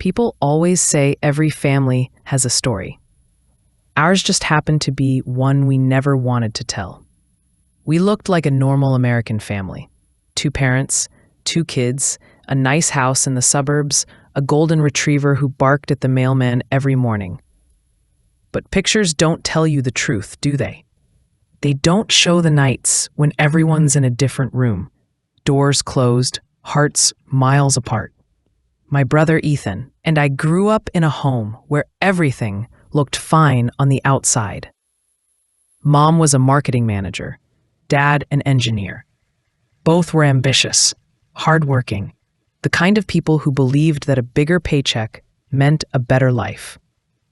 People always say every family has a story. Ours just happened to be one we never wanted to tell. We looked like a normal American family. 2 parents, 2 kids, a nice house in the suburbs, a golden retriever who barked at the mailman every morning. But pictures don't tell you the truth, do they? They don't show the nights when everyone's in a different room, doors closed, hearts miles apart. My brother Ethan and I grew up in a home where everything looked fine on the outside. Mom was a marketing manager, Dad an engineer. Both were ambitious, hardworking, the kind of people who believed that a bigger paycheck meant a better life.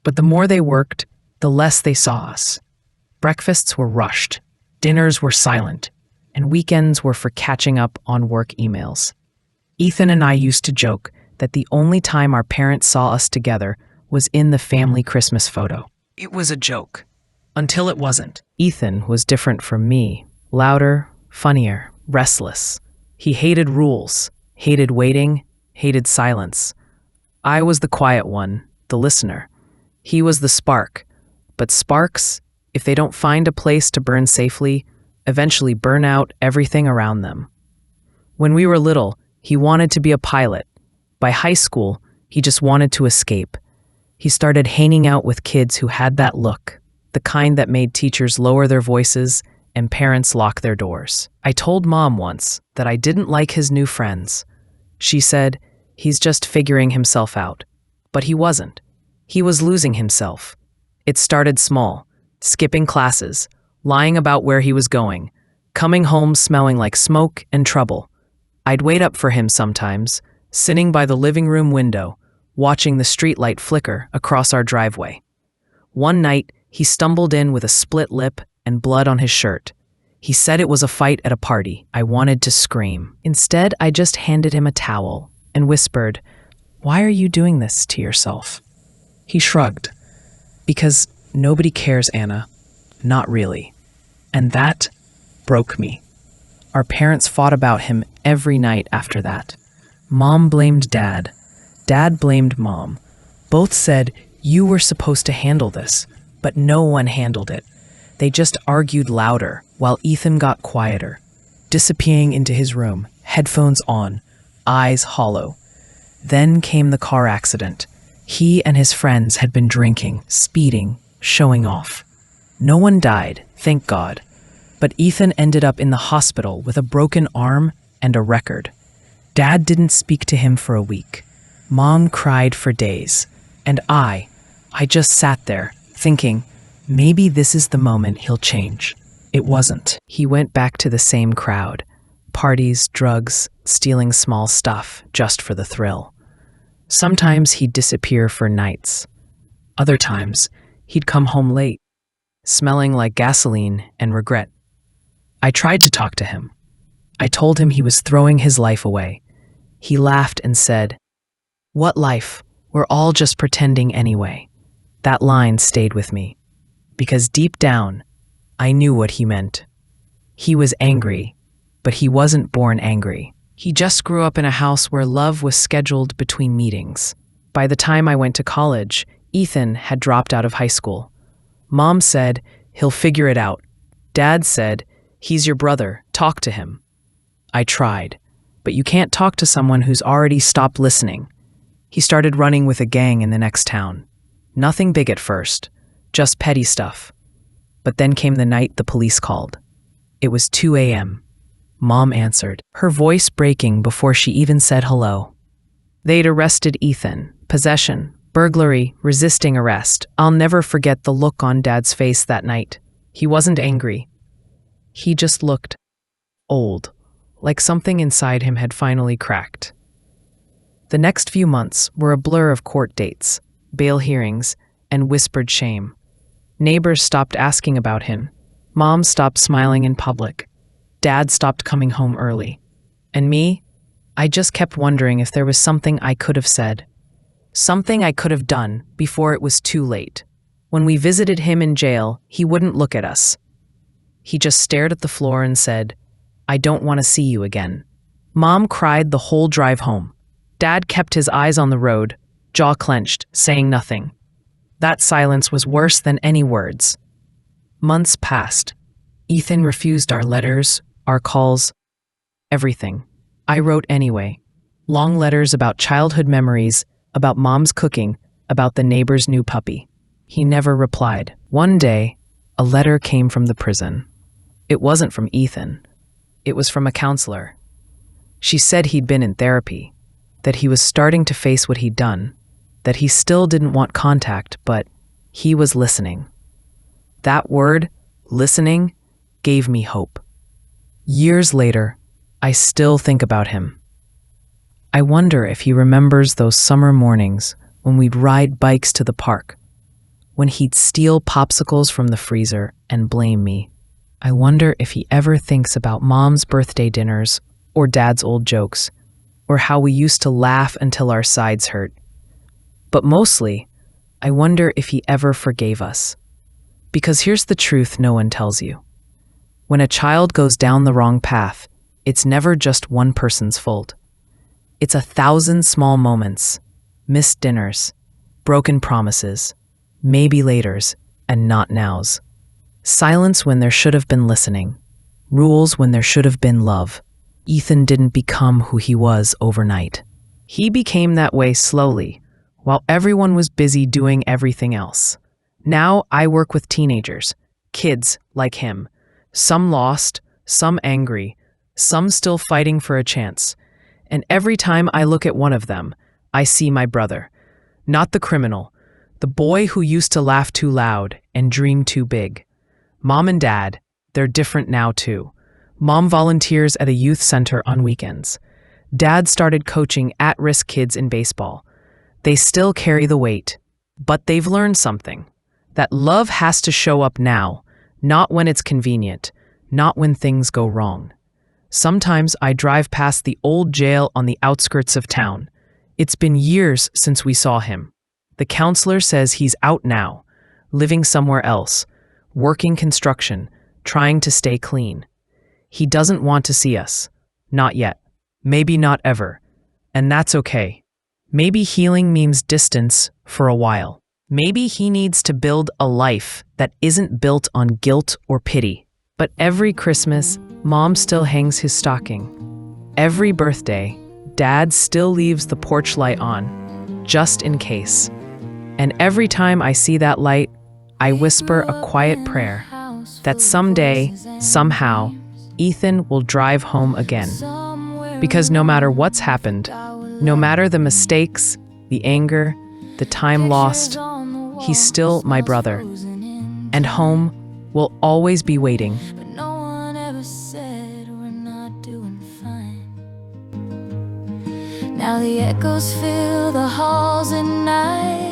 But the more they worked, the less they saw us. Breakfasts were rushed, dinners were silent, and weekends were for catching up on work emails. Ethan and I used to joke that the only time our parents saw us together was in the family Christmas photo. It was a joke, until it wasn't. Ethan was different from me, louder, funnier, restless. He hated rules, hated waiting, hated silence. I was the quiet one, the listener. He was the spark. But sparks, if they don't find a place to burn safely, eventually burn out everything around them. When we were little, he wanted to be a pilot. By high school, he just wanted to escape. He started hanging out with kids who had that look, the kind that made teachers lower their voices and parents lock their doors. I told Mom once that I didn't like his new friends. She said, he's just figuring himself out. But he wasn't. He was losing himself. It started small, skipping classes, lying about where he was going, coming home smelling like smoke and trouble. I'd wait up for him sometimes, sitting by the living room window, watching the streetlight flicker across our driveway. One night, he stumbled in with a split lip and blood on his shirt. He said it was a fight at a party. I wanted to scream. Instead, I just handed him a towel and whispered, "Why are you doing this to yourself?" He shrugged. "Because nobody cares, Anna. Not really." And that broke me. Our parents fought about him every night after that. Mom blamed Dad. Dad blamed Mom. Both said, "You were supposed to handle this," but no one handled it. They just argued louder while Ethan got quieter, disappearing into his room, headphones on, eyes hollow. Then came the car accident. He and his friends had been drinking, speeding, showing off. No one died, thank God. But Ethan ended up in the hospital with a broken arm and a record. Dad didn't speak to him for a week. Mom cried for days. And I just sat there, thinking, maybe this is the moment he'll change. It wasn't. He went back to the same crowd. Parties, drugs, stealing small stuff, just for the thrill. Sometimes he'd disappear for nights. Other times, he'd come home late, smelling like gasoline and regret. I tried to talk to him. I told him he was throwing his life away. He laughed and said, "What life? We're all just pretending anyway." That line stayed with me, because deep down, I knew what he meant. He was angry, but he wasn't born angry. He just grew up in a house where love was scheduled between meetings. By the time I went to college, Ethan had dropped out of high school. Mom said, "He'll figure it out." Dad said, "He's your brother, talk to him." I tried, but you can't talk to someone who's already stopped listening. He started running with a gang in the next town. Nothing big at first, just petty stuff. But then came the night the police called. It was 2 a.m. Mom answered, her voice breaking before she even said hello. They'd arrested Ethan. Possession, burglary, resisting arrest. I'll never forget the look on Dad's face that night. He wasn't angry. He just looked old, like something inside him had finally cracked. The next few months were a blur of court dates, bail hearings, and whispered shame. Neighbors stopped asking about him. Mom stopped smiling in public. Dad stopped coming home early. And me? I just kept wondering if there was something I could have said. Something I could have done before it was too late. When we visited him in jail, he wouldn't look at us. He just stared at the floor and said, "I don't want to see you again." Mom cried the whole drive home. Dad kept his eyes on the road, jaw clenched, saying nothing. That silence was worse than any words. Months passed. Ethan refused our letters, our calls, everything. I wrote anyway. Long letters about childhood memories, about mom's cooking, about the neighbor's new puppy. He never replied. One day, a letter came from the prison. It wasn't from Ethan. It was from a counselor. She said he'd been in therapy, that he was starting to face what he'd done, that he still didn't want contact, but he was listening. That word, listening, gave me hope. Years later, I still think about him. I wonder if he remembers those summer mornings when we'd ride bikes to the park, when he'd steal popsicles from the freezer and blame me. I wonder if he ever thinks about Mom's birthday dinners or Dad's old jokes, or how we used to laugh until our sides hurt. But mostly, I wonder if he ever forgave us. Because here's the truth no one tells you. When a child goes down the wrong path, it's never just one person's fault. It's 1,000 small moments, missed dinners, broken promises, maybe laters, and not nows. Silence when there should have been listening. Rules when there should have been love. Ethan didn't become who he was overnight. He became that way slowly, while everyone was busy doing everything else. Now I work with teenagers, kids like him. Some lost, some angry, some still fighting for a chance. And every time I look at one of them, I see my brother. Not the criminal, the boy who used to laugh too loud and dream too big. Mom and Dad, they're different now too. Mom volunteers at a youth center on weekends. Dad started coaching at-risk kids in baseball. They still carry the weight, but they've learned something. That love has to show up now, not when it's convenient, not when things go wrong. Sometimes I drive past the old jail on the outskirts of town. It's been years since we saw him. The counselor says he's out now, living somewhere else, working construction, trying to stay clean. He doesn't want to see us. Not yet. Maybe not ever. And that's okay. Maybe healing means distance for a while. Maybe he needs to build a life that isn't built on guilt or pity. But every Christmas, Mom still hangs his stocking. Every birthday, Dad still leaves the porch light on, just in case. And every time I see that light, I whisper a quiet prayer that someday, somehow, Ethan will drive home again. Because no matter what's happened, no matter the mistakes, the anger, the time lost, he's still my brother. And home will always be waiting. But no one ever said we're not doing fine. Now the echoes fill the halls at night.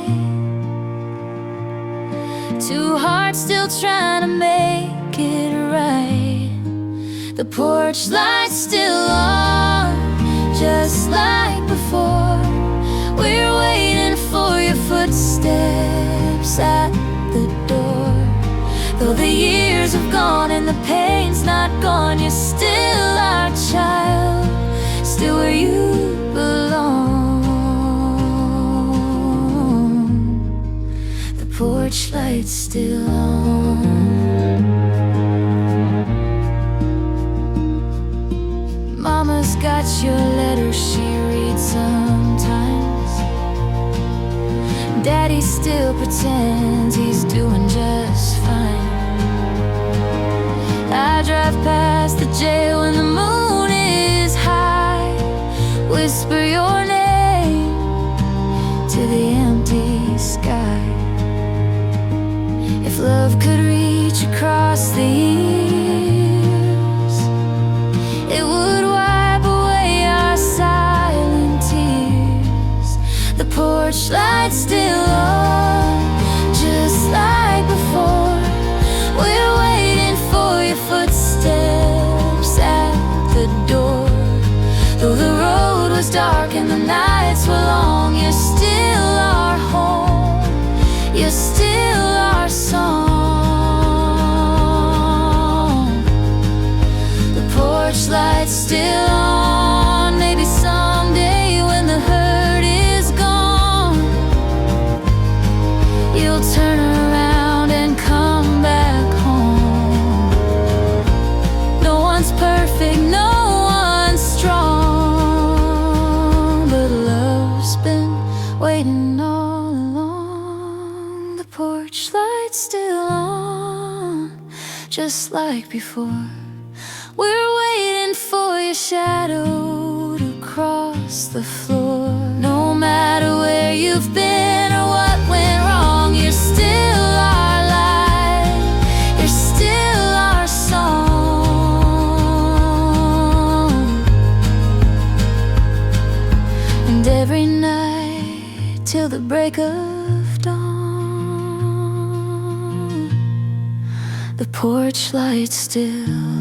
Two hearts still trying to make it right. The porch light's still on, just like before. We're waiting for your footsteps at the door. Though the years have gone and the pain's not gone, you're still our child, still where you belong. The porch light's still on. Mama's got your letters she reads sometimes. Daddy still pretends he's doing just fine. I drive past the jail when the moon is high, whisper your name to the empty sky. If love could reach across the years, it would wipe away our silent tears. The porch light's still on, just like before. We're waiting for your footsteps at the door. Though the road was dark and the nights were long, you're still our home, you're still our song. The porch light's still on. Maybe someday when the hurt is gone, waiting all along. The porch light's still on, just like before. We're waiting for your shadow to cross the floor. No matter where you've been or what went wrong, you're still our light, you're still our song. And every night till the break of dawn, the porch light's still